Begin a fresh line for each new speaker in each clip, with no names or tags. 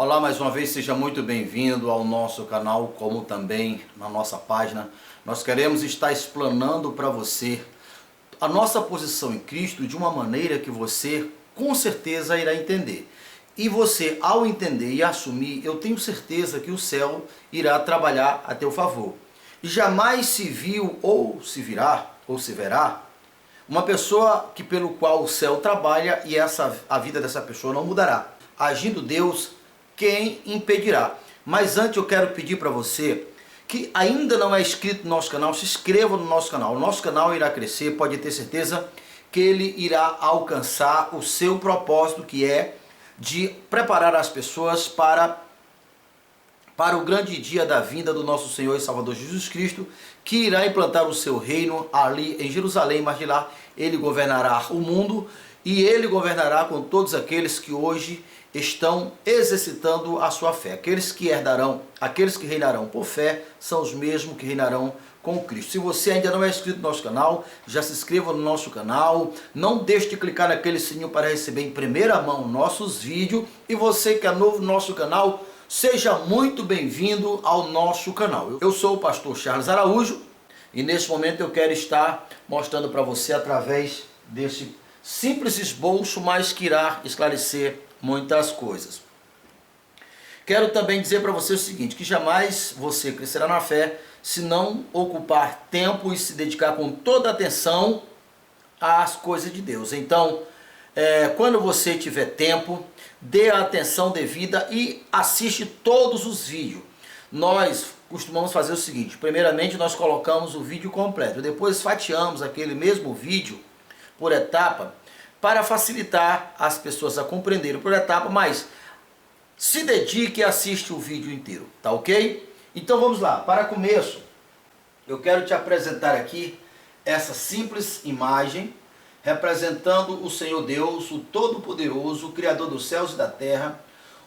Olá, mais uma vez, seja muito bem-vindo ao nosso canal, como também na nossa página. Nós queremos estar explanando para você a nossa posição em Cristo de uma maneira que você com certeza irá entender. E você, ao entender e assumir, eu tenho certeza que o céu irá trabalhar a teu favor. E jamais se viu ou se virá ou se verá uma pessoa que pelo qual o céu trabalha e a vida dessa pessoa não mudará. Agindo Deus, quem impedirá? Mas antes eu quero pedir para você que ainda não é inscrito no nosso canal, se inscreva no nosso canal. O nosso canal irá crescer, pode ter certeza que ele irá alcançar o seu propósito, que é de preparar as pessoas para o grande dia da vinda do nosso Senhor e Salvador Jesus Cristo, que irá implantar o seu reino ali em Jerusalém, mas de lá ele governará o mundo e ele governará com todos aqueles que hoje estão exercitando a sua fé. Aqueles que reinarão por fé, são os mesmos que reinarão com Cristo. Se você ainda não é inscrito no nosso canal, já se inscreva no nosso canal. Não deixe de clicar naquele sininho para receber em primeira mão nossos vídeos. E você que é novo no nosso canal, seja muito bem-vindo ao nosso canal. Eu sou o pastor Charles Araújo e nesse momento eu quero estar mostrando para você através desse simples esboço, mas que irá esclarecer muitas coisas. Quero também dizer para você o seguinte, que jamais você crescerá na fé se não ocupar tempo e se dedicar com toda a atenção às coisas de Deus. Então, quando você tiver tempo, dê a atenção devida e assiste todos os vídeos. Nós costumamos fazer o seguinte, primeiramente nós colocamos o vídeo completo, depois fatiamos aquele mesmo vídeo por etapa, para facilitar as pessoas a compreenderem por etapa, mas se dedique e assiste o vídeo inteiro, tá ok? Então vamos lá, para começo, eu quero te apresentar aqui essa simples imagem, representando o Senhor Deus, o Todo-Poderoso, o Criador dos céus e da terra,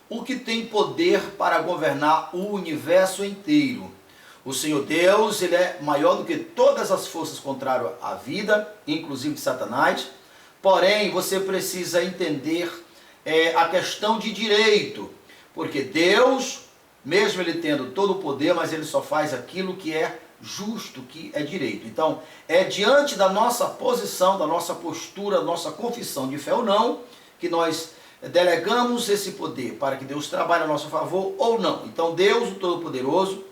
o que tem poder para governar o universo inteiro. O Senhor Deus, ele é maior do que todas as forças contrárias à vida, inclusive de Satanás. Porém, você precisa entender a questão de direito, porque Deus, mesmo ele tendo todo o poder, mas ele só faz aquilo que é justo, que é direito. Então, é diante da nossa posição, da nossa postura, da nossa confissão de fé ou não, que nós delegamos esse poder para que Deus trabalhe a nosso favor ou não. Então, Deus, o Todo-Poderoso,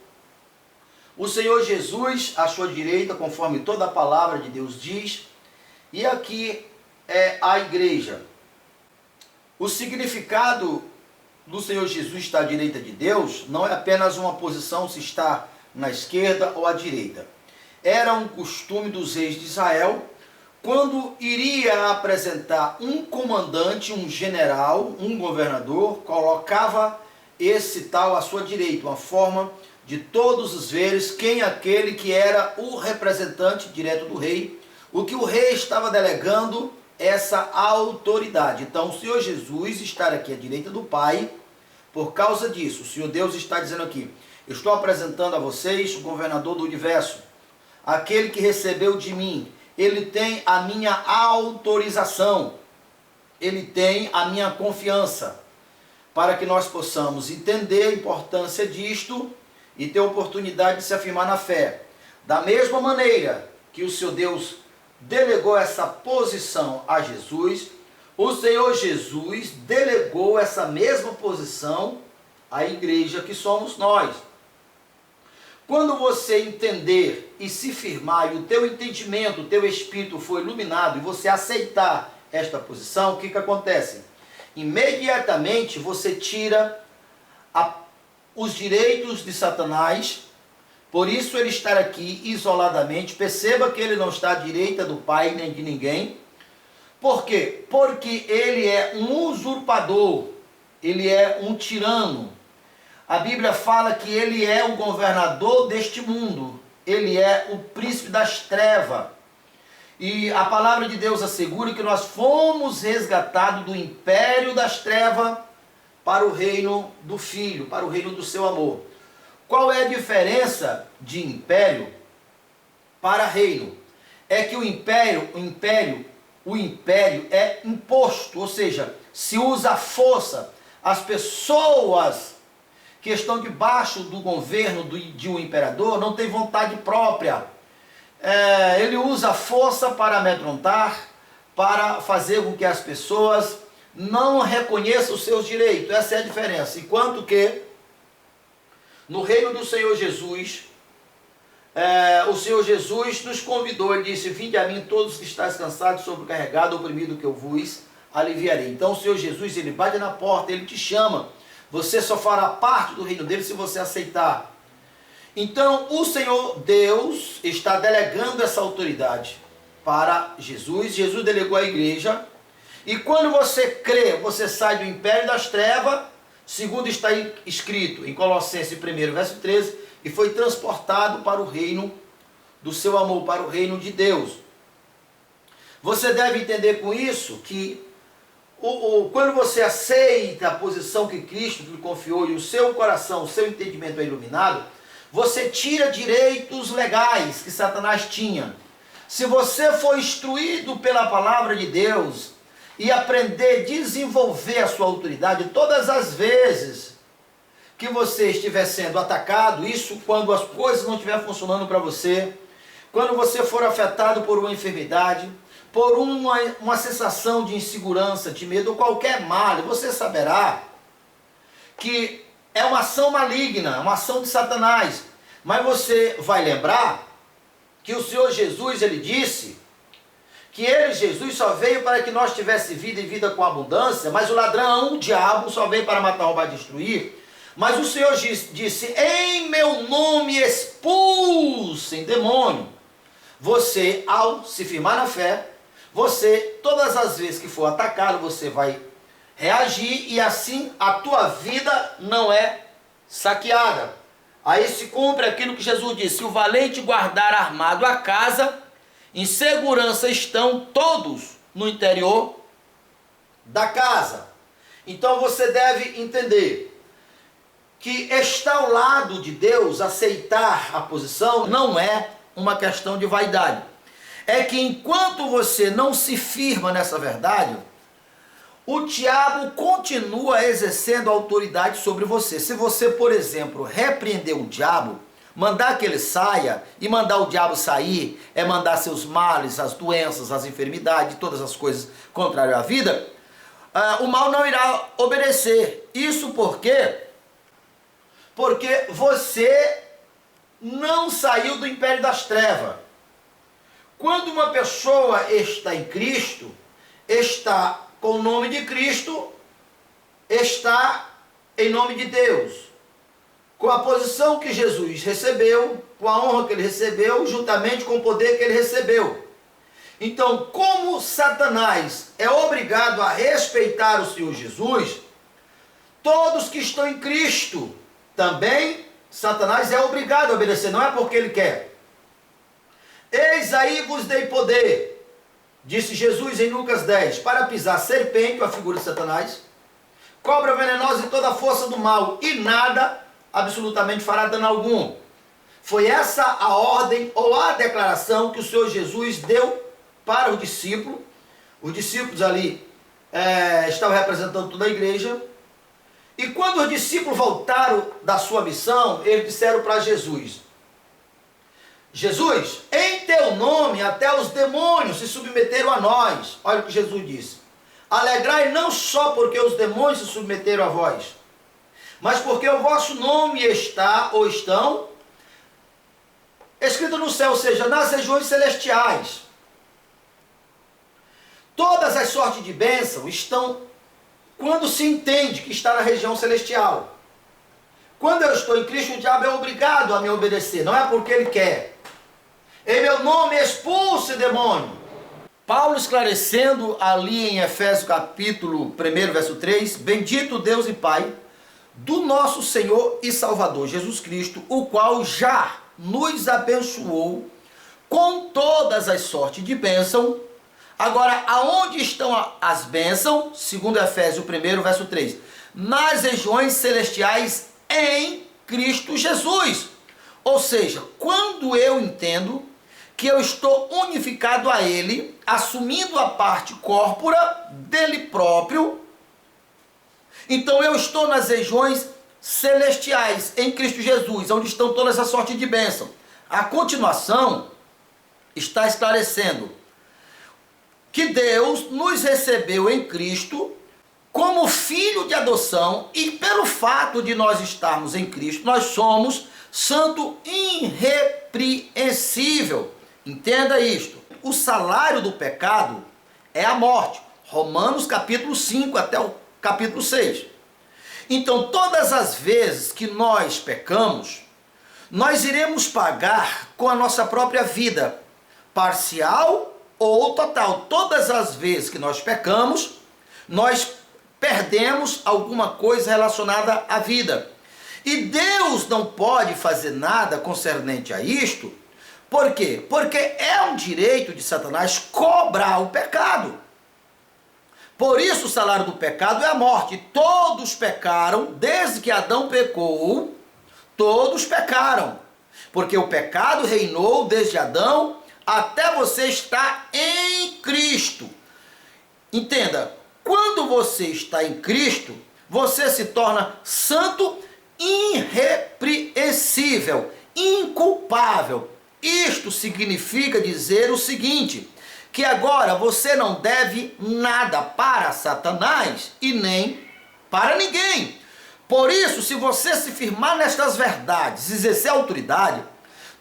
o Senhor Jesus à sua direita, conforme toda a palavra de Deus diz, e aqui é a igreja. O significado do Senhor Jesus estar à direita de Deus não é apenas uma posição se está na esquerda ou à direita. Era um costume dos reis de Israel, quando iria apresentar um comandante, um general, um governador, colocava esse tal à sua direita, uma forma de todos os veres quem aquele que era o representante direto do rei, o que o rei estava delegando essa autoridade. Então o Senhor Jesus estar aqui à direita do Pai, por causa disso, o Senhor Deus está dizendo aqui, estou apresentando a vocês o governador do universo, aquele que recebeu de mim, ele tem a minha autorização, ele tem a minha confiança, para que nós possamos entender a importância disto e ter a oportunidade de se afirmar na fé. Da mesma maneira que o Senhor Deus delegou essa posição a Jesus, o Senhor Jesus delegou essa mesma posição à igreja que somos nós. Quando você entender e se firmar, e o teu entendimento, o teu espírito for iluminado, e você aceitar esta posição, o que acontece? Imediatamente você tira os direitos de Satanás. Por isso ele estar aqui isoladamente. Perceba que ele não está à direita do Pai nem de ninguém. Por quê? Porque ele é um usurpador, ele é um tirano. A Bíblia fala que ele é o governador deste mundo, ele é o príncipe das trevas. E a palavra de Deus assegura que nós fomos resgatados do império das trevas para o reino do Filho, para o reino do seu amor. Qual é a diferença de império para reino? É que o império é imposto, ou seja, se usa a força. as pessoas que estão debaixo do governo de um imperador não têm vontade própria. Ele usa a força para amedrontar, para fazer com que as pessoas não reconheçam os seus direitos. Essa é a diferença. Enquanto que no reino do Senhor Jesus, o Senhor Jesus nos convidou, ele disse: vinde a mim todos que estáis cansados, sobrecarregados, oprimidos, que eu vos aliviarei. Então o Senhor Jesus, ele bate na porta, ele te chama. Você só fará parte do reino dele se você aceitar. Então o Senhor Deus está delegando essa autoridade para Jesus. Jesus delegou à igreja. E quando você crê, você sai do império das trevas, segundo está escrito em Colossenses 1, verso 13, e foi transportado para o reino do seu amor, para o reino de Deus. Você deve entender com isso que quando você aceita a posição que Cristo lhe confiou e o seu coração, o seu entendimento é iluminado, você tira direitos legais que Satanás tinha. Se você for instruído pela palavra de Deus e aprender a desenvolver a sua autoridade, todas as vezes que você estiver sendo atacado, isso quando as coisas não estiverem funcionando para você, quando você for afetado por uma enfermidade, por uma sensação de insegurança, de medo, ou qualquer mal, você saberá que é uma ação maligna, uma ação de Satanás. Mas você vai lembrar que o Senhor Jesus, ele disse que ele, Jesus, só veio para que nós tivéssemos vida e vida com abundância, mas o ladrão, o diabo, só veio para matar, roubar e destruir. Mas o Senhor disse: em meu nome expulsem demônio. Você, ao se firmar na fé, você, todas as vezes que for atacado, você vai reagir e assim a tua vida não é saqueada. Aí se cumpre aquilo que Jesus disse: se o valente guardar armado a casa, em segurança estão todos no interior da casa. Então você deve entender que estar ao lado de Deus, aceitar a posição, não é uma questão de vaidade. É que enquanto você não se firma nessa verdade, o diabo continua exercendo autoridade sobre você. Se você, por exemplo, repreender o diabo, mandar que ele saia, e mandar o diabo sair é mandar seus males, as doenças, as enfermidades, todas as coisas contrárias à vida, o mal não irá obedecer. Isso por quê? Porque você não saiu do império das trevas. Quando uma pessoa está em Cristo, está com o nome de Cristo, está em nome de Deus. Com a posição que Jesus recebeu, com a honra que ele recebeu, juntamente com o poder que ele recebeu. Então, como Satanás é obrigado a respeitar o Senhor Jesus, todos que estão em Cristo, também Satanás é obrigado a obedecer, não é porque ele quer. Eis aí vos dei poder, disse Jesus em Lucas 10, para pisar serpente, a figura de Satanás, cobra venenosa e toda a força do mal, e nada absolutamente fará dano algum. Foi essa a ordem ou a declaração que o Senhor Jesus deu para os discípulos. Os discípulos ali estavam representando toda a igreja. E quando os discípulos voltaram da sua missão, eles disseram para Jesus: Jesus, em teu nome até os demônios se submeteram a nós. Olha o que Jesus disse: alegrai não só porque os demônios se submeteram a vós, mas porque o vosso nome está ou estão escrito no céu, ou seja, nas regiões celestiais. Todas as sortes de bênção estão quando se entende que está na região celestial. Quando eu estou em Cristo, o diabo é obrigado a me obedecer, não é porque ele quer. Em meu nome expulse demônio. Paulo esclarecendo ali em Efésios capítulo 1, verso 3, bendito Deus e Pai do nosso Senhor e Salvador Jesus Cristo, o qual já nos abençoou com todas as sortes de bênção. Agora, aonde estão as bênçãos? Segundo Efésios 1, verso 3. Nas regiões celestiais em Cristo Jesus. Ou seja, quando eu entendo que eu estou unificado a Ele, assumindo a parte corpórea dele próprio, Então eu estou nas regiões celestiais, em Cristo Jesus, onde estão todas as sortes de bênção. A continuação está esclarecendo que Deus nos recebeu em Cristo como filho de adoção, e pelo fato de nós estarmos em Cristo, nós somos santo irrepreensível. Entenda isto. O salário do pecado é a morte. Romanos capítulo 5 até o capítulo 6. Então, todas as vezes que nós pecamos, nós iremos pagar com a nossa própria vida, parcial ou total. Todas as vezes que nós pecamos, nós perdemos alguma coisa relacionada à vida. E Deus não pode fazer nada concernente a isto. Por quê? Porque é um direito de Satanás cobrar o pecado. Por isso o salário do pecado é a morte. Todos pecaram, desde que Adão pecou, todos pecaram. Porque o pecado reinou desde Adão até você estar em Cristo. Entenda, quando você está em Cristo, você se torna santo, irrepreensível, inculpável. Isto significa dizer o seguinte, que agora você não deve nada para Satanás e nem para ninguém. Por isso, se você se firmar nestas verdades, exercer autoridade,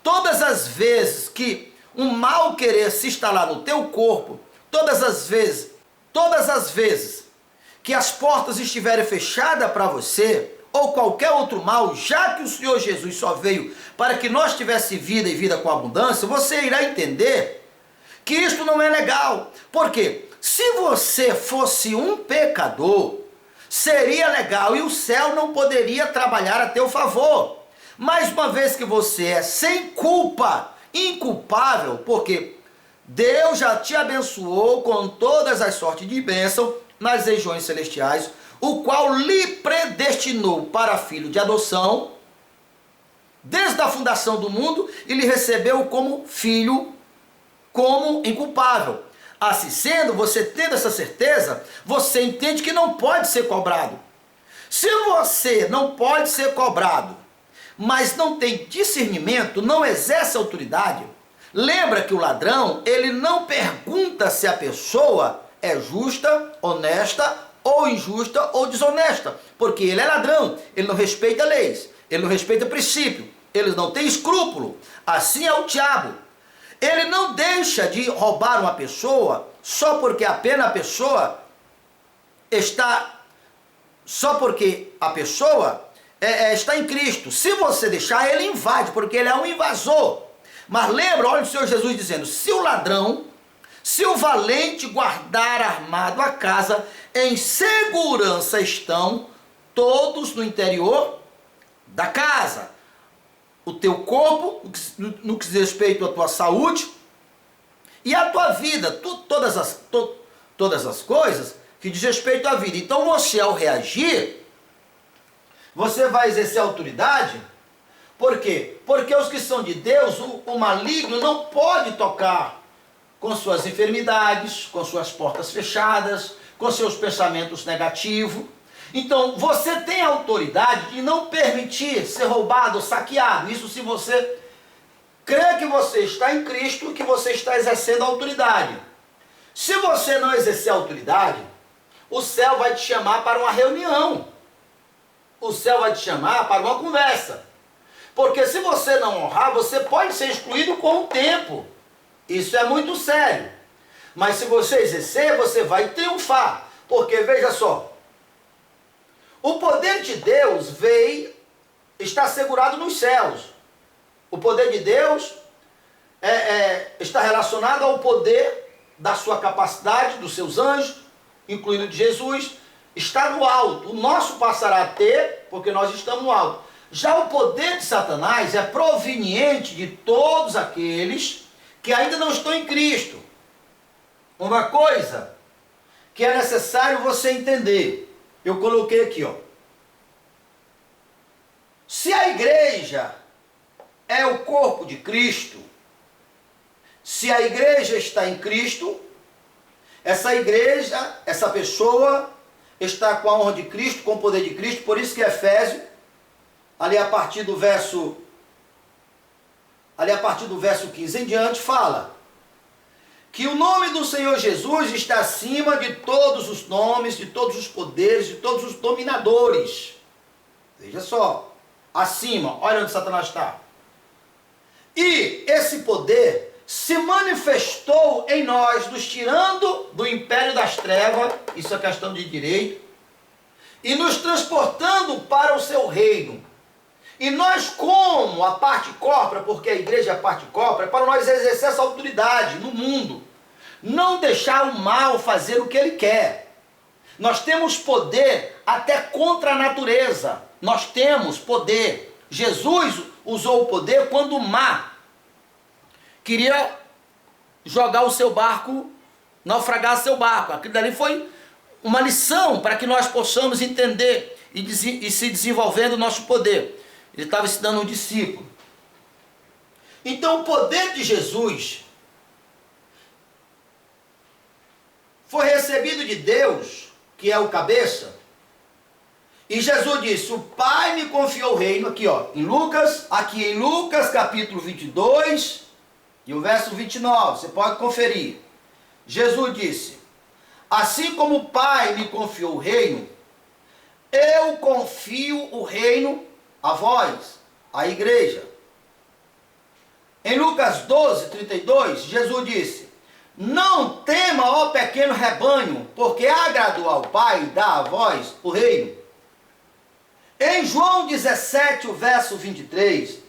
todas as vezes que um mal querer se instalar no teu corpo, todas as vezes que as portas estiverem fechadas para você, ou qualquer outro mal, já que o Senhor Jesus só veio para que nós tivéssemos vida e vida com abundância, você irá entender que isto não é legal. Por quê? Se você fosse um pecador, seria legal e o céu não poderia trabalhar a teu favor. Mas uma vez que você é sem culpa, inculpável, porque Deus já te abençoou com todas as sortes de bênção nas regiões celestiais, o qual lhe predestinou para filho de adoção, desde a fundação do mundo, e lhe recebeu como filho, como inculpável. Assim sendo, você tendo essa certeza, você entende que não pode ser cobrado. Se você não pode ser cobrado, mas não tem discernimento, não exerce autoridade, lembra que o ladrão, ele não pergunta se a pessoa é justa, honesta, ou injusta ou desonesta, porque ele é ladrão, ele não respeita leis, ele não respeita princípio, ele não tem escrúpulo. Assim é o diabo. Ele não deixa de roubar uma pessoa só porque apenas a pessoa está em Cristo. Se você deixar, ele invade, porque ele é um invasor. Mas lembra, olha o Senhor Jesus dizendo, se o valente guardar armado a casa, em segurança estão todos no interior da casa. O teu corpo, no que diz respeito à tua saúde, e a tua vida, todas as coisas que diz respeito à vida. Então você, ao reagir, você vai exercer autoridade. Por quê? Porque os que são de Deus, o maligno não pode tocar com suas enfermidades, com suas portas fechadas, com seus pensamentos negativos. Então, você tem a autoridade de não permitir ser roubado, saqueado. Isso se você crê que você está em Cristo, que você está exercendo a autoridade. Se você não exercer a autoridade, o céu vai te chamar para uma reunião. O céu vai te chamar para uma conversa. Porque se você não honrar, você pode ser excluído com o tempo. Isso é muito sério. Mas se você exercer, você vai triunfar. Porque, veja só, o poder de Deus está assegurado nos céus. O poder de Deus está relacionado ao poder da sua capacidade, dos seus anjos, incluindo de Jesus, está no alto. O nosso passará a ter, porque nós estamos no alto. Já o poder de Satanás é proveniente de todos aqueles que ainda não estão em Cristo. Uma coisa que é necessário você entender, eu coloquei aqui, ó. Se a igreja é o corpo de Cristo, se a igreja está em Cristo, essa igreja, essa pessoa, está com a honra de Cristo, com o poder de Cristo. Por isso que Efésios, ali a partir do verso 15 em diante, fala que o nome do Senhor Jesus está acima de todos os nomes, de todos os poderes, de todos os dominadores. Veja só, acima, olha onde Satanás está. E esse poder se manifestou em nós, nos tirando do império das trevas, isso é questão de direito, e nos transportando para o seu reino. E nós, como a parte corpórea, porque a igreja é a parte corpórea, para nós exercer essa autoridade no mundo, não deixar o mal fazer o que ele quer. Nós temos poder até contra a natureza. Nós temos poder. Jesus usou o poder quando o mar queria jogar o seu barco, naufragar seu barco. Aquilo dali foi uma lição para que nós possamos entender e se desenvolvendo o nosso poder. Ele estava ensinando um discípulo. Então o poder de Jesus foi recebido de Deus, que é o cabeça. E Jesus disse, o Pai me confiou o reino, aqui em Lucas capítulo 22 e o verso 29, você pode conferir. Jesus disse, assim como o Pai me confiou o reino, eu confio o reino a vós, a igreja. Em Lucas 12, 32, Jesus disse, não tema, ó pequeno rebanho, porque agradou ao Pai dar a vós o reino. Em João 17, o verso 23,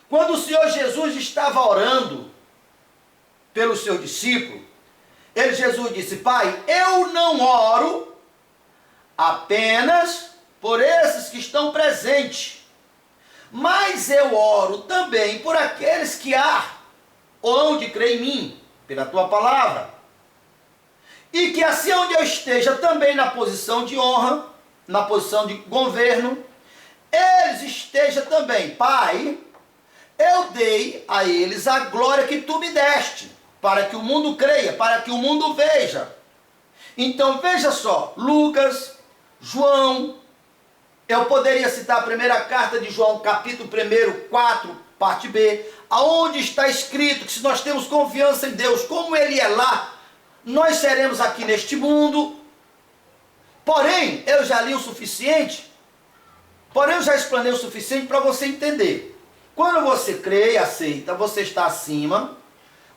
quando o Senhor Jesus estava orando pelo seu discípulo, Jesus disse, Pai, eu não oro apenas por esses que estão presentes, mas eu oro também por aqueles que hão de crer em mim, pela tua palavra, e que assim onde eu esteja também na posição de honra, na posição de governo, eles estejam também. Pai, eu dei a eles a glória que tu me deste, para que o mundo creia, para que o mundo veja. Então veja só, Lucas, João, eu poderia citar a primeira carta de João, capítulo 1, 4, parte B, aonde está escrito que se nós temos confiança em Deus, como Ele é lá, nós seremos aqui neste mundo. Porém, eu já li o suficiente, porém eu já explanei o suficiente para você entender. Quando você crê e aceita, você está acima,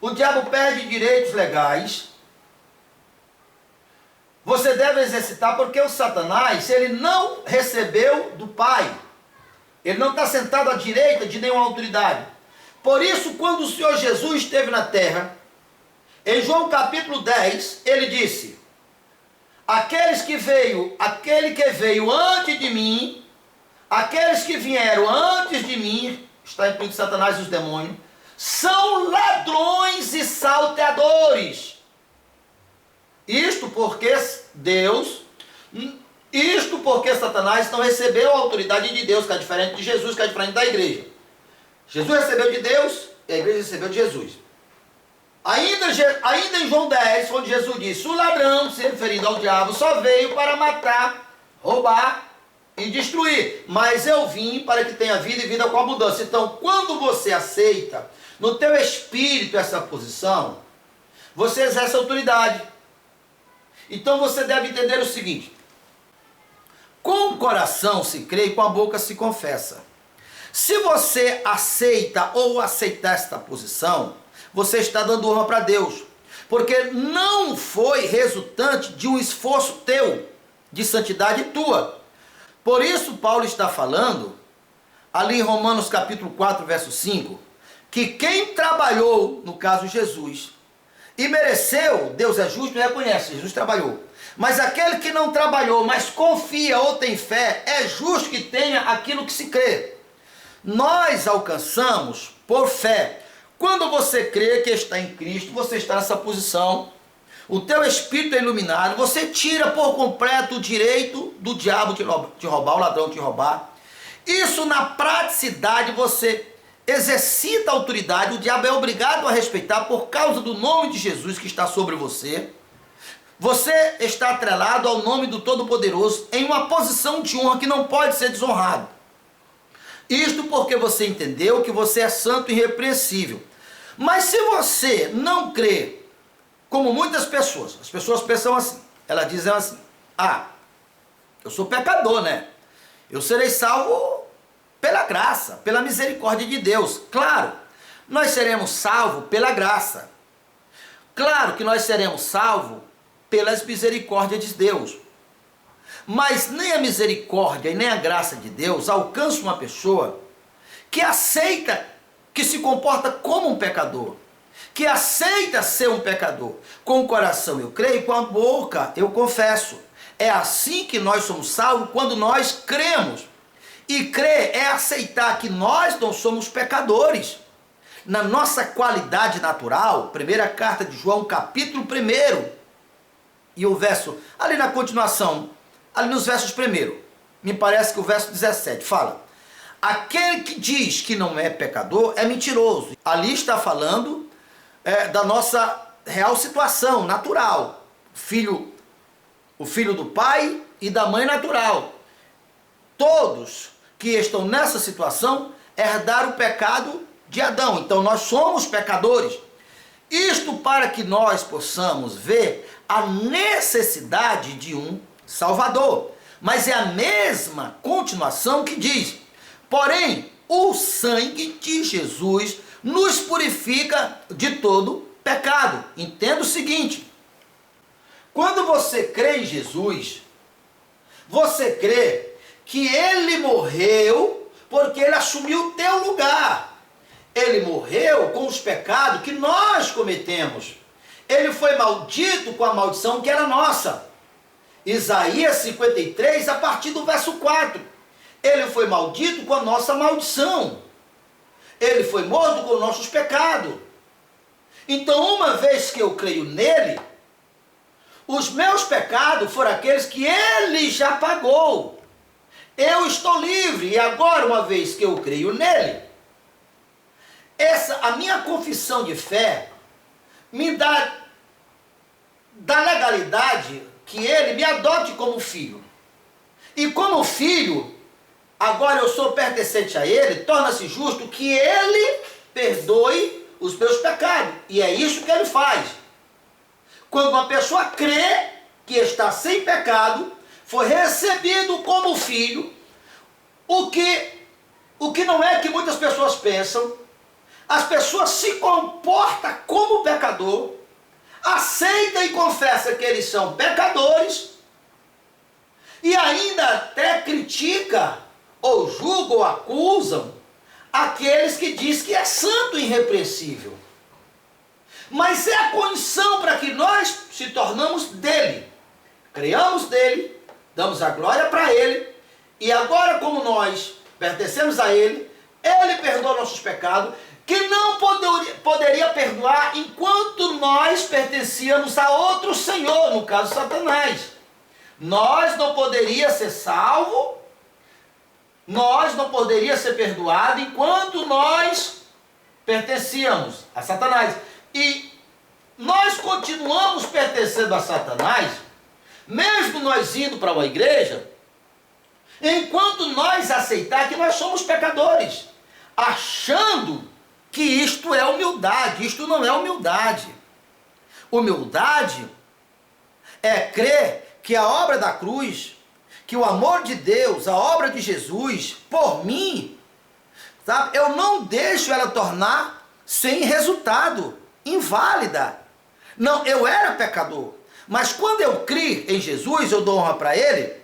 o diabo perde direitos legais, você deve exercitar, porque o Satanás, ele não recebeu do Pai, ele não está sentado à direita de nenhuma autoridade. Por isso, quando o Senhor Jesus esteve na terra, em João capítulo 10, ele disse, aquele que veio antes de mim, aqueles que vieram antes de mim, está incluído Satanás e os demônios, são ladrões e salteadores. Isto porque Satanás não recebeu a autoridade de Deus, que é diferente de Jesus, que é diferente da igreja. Jesus recebeu de Deus e a igreja recebeu de Jesus. Ainda em João 10, onde Jesus disse, o ladrão, se referindo ao diabo, só veio para matar, roubar e destruir. Mas eu vim para que tenha vida e vida com abundância. Então, quando você aceita no teu espírito essa posição, você exerce autoridade. Então você deve entender o seguinte, com o coração se crê e com a boca se confessa. Se você aceita ou aceitar esta posição, você está dando honra para Deus, porque não foi resultante de um esforço teu, de santidade tua. Por isso Paulo está falando, ali em Romanos capítulo 4, verso 5, que quem trabalhou, no caso Jesus, e mereceu, Deus é justo e reconhece, Jesus trabalhou. Mas aquele que não trabalhou, mas confia ou tem fé, é justo que tenha aquilo que se crê. Nós alcançamos por fé. Quando você crê que está em Cristo, você está nessa posição, o teu espírito é iluminado, você tira por completo o direito do diabo te roubar, o ladrão te roubar. Isso na praticidade você exercita a autoridade, o diabo é obrigado a respeitar por causa do nome de Jesus que está sobre você. Você está atrelado ao nome do Todo-Poderoso em uma posição de honra que não pode ser desonrado. Isto porque você entendeu que você é santo e irrepreensível. Mas se você não crê, como muitas pessoas, as pessoas pensam assim, elas dizem assim, eu sou pecador, né? Eu serei salvo pela graça, pela misericórdia de Deus. Claro, nós seremos salvos pela graça. Claro que nós seremos salvos pelas misericórdias de Deus. Mas nem a misericórdia e nem a graça de Deus alcança uma pessoa que aceita, que se comporta como um pecador, que aceita ser um pecador. Com o coração eu creio, com a boca eu confesso. É assim que nós somos salvos, quando nós cremos. E crer é aceitar que nós não somos pecadores. Na nossa qualidade natural, primeira carta de João, capítulo 1, e o verso, ali na continuação, ali nos versos 1, me parece que o verso 17 fala: aquele que diz que não é pecador é mentiroso. Ali está falando da nossa real situação natural. O filho do pai e da mãe natural. Todos que estão nessa situação herdaram o pecado de Adão. Então nós somos pecadores. Isto para que nós possamos ver a necessidade de um Salvador. Mas é a mesma continuação que diz: porém, o sangue de Jesus nos purifica de todo pecado. Entenda o seguinte: quando você crê em Jesus, você crê que Ele morreu porque Ele assumiu o teu lugar. Ele morreu com os pecados que nós cometemos. Ele foi maldito com a maldição que era nossa. Isaías 53, a partir do verso 4. Ele foi maldito com a nossa maldição. Ele foi morto com os nossos pecados. Então, uma vez que eu creio nele, os meus pecados foram aqueles que ele já pagou. Eu estou livre. E agora, uma vez que eu creio nele, a minha confissão de fé me dá legalidade que ele me adote como filho. E como filho, agora eu sou pertencente a ele, torna-se justo que ele perdoe os meus pecados. E é isso que ele faz. Quando uma pessoa crê que está sem pecado, foi recebido como filho, o que não é que muitas pessoas pensam. As pessoas se comportam como pecador, aceita e confessa que eles são pecadores, e ainda até critica, ou julgam, ou acusam aqueles que diz que é santo e irrepreensível. Mas é a condição para que nós se tornamos dele, criamos dele, damos a glória para ele, e agora como nós pertencemos a ele, ele perdoa nossos pecados, que não poderia perdoar enquanto nós pertencíamos a outro senhor, no caso Satanás. Nós não poderia ser salvo, nós não poderia ser perdoado enquanto nós pertencíamos a Satanás. E nós continuamos pertencendo a Satanás, mesmo nós indo para uma igreja, enquanto nós aceitar que nós somos pecadores, achando que isto é humildade. Isto não é humildade. Humildade é crer que a obra da cruz, que o amor de Deus, a obra de Jesus, por mim, sabe, eu não deixo ela tornar sem resultado, inválida. Não, eu era pecador, mas quando eu criei em Jesus, eu dou honra para Ele,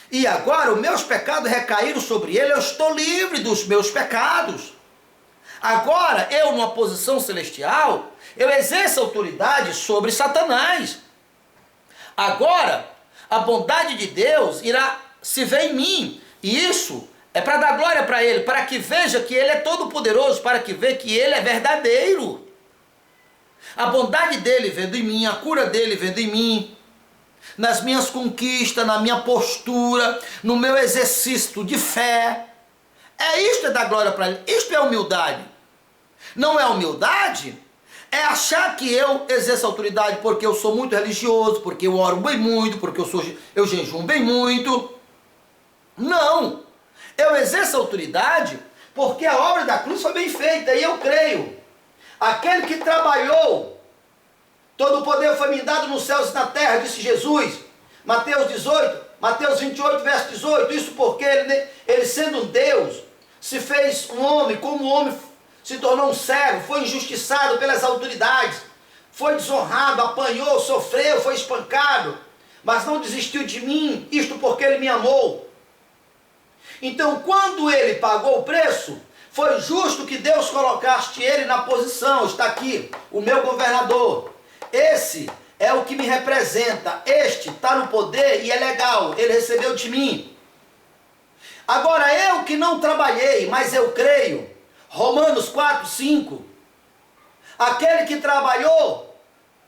e agora os meus pecados recaíram sobre Ele, eu estou livre dos meus pecados. Agora, eu numa posição celestial, eu exerço autoridade sobre Satanás. Agora, a bondade de Deus irá se ver em mim. E isso é para dar glória para Ele, para que veja que Ele é todo poderoso, para que veja que Ele é verdadeiro. A bondade dEle vendo em mim, a cura dEle vendo em mim, nas minhas conquistas, na minha postura, no meu exercício de fé. Isto é dar glória para Ele. Isto é humildade. Não é humildade? É achar que eu exerço autoridade porque eu sou muito religioso, porque eu oro bem muito, porque eu jejum bem muito. Não! Eu exerço autoridade porque a obra da cruz foi bem feita e eu creio. Aquele que trabalhou, todo o poder foi me dado nos céus e na terra, disse Jesus. Mateus 18, Mateus 28, verso 18. Isso porque ele sendo um Deus, se fez um homem, como um homem se tornou um servo, foi injustiçado pelas autoridades, foi desonrado, apanhou, sofreu, foi espancado, mas não desistiu de mim, isto porque ele me amou. Então, quando ele pagou o preço, foi justo que Deus colocasse ele na posição. Está aqui, o meu governador. Esse é o que me representa. Este está no poder e é legal. Ele recebeu de mim. Agora, eu que não trabalhei, mas eu creio. Romanos 4, 5. Aquele que trabalhou,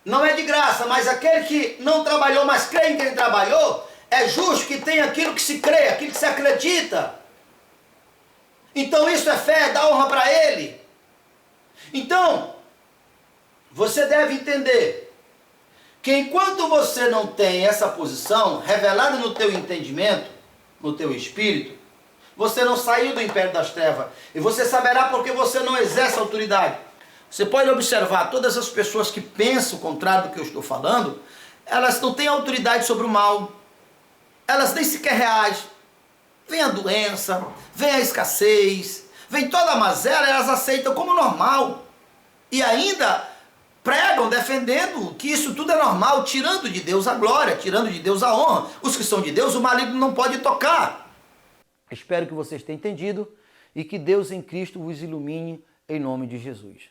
não é de graça, mas aquele que não trabalhou, mas crê em quem trabalhou, é justo que tenha aquilo que se crê, aquilo que se acredita. Então isso é fé, dá honra para ele. Então, você deve entender que enquanto você não tem essa posição revelada no teu entendimento, no teu espírito, você não saiu do império das trevas. E você saberá porque você não exerce autoridade. Você pode observar, todas as pessoas que pensam o contrário do que eu estou falando, elas não têm autoridade sobre o mal. Elas nem sequer reagem. Vem a doença, vem a escassez, vem toda a mazela, elas aceitam como normal. E ainda pregam defendendo que isso tudo é normal, tirando de Deus a glória, tirando de Deus a honra. Os que são de Deus, o maligno não pode tocar. Espero que vocês tenham entendido e que Deus em Cristo vos ilumine em nome de Jesus.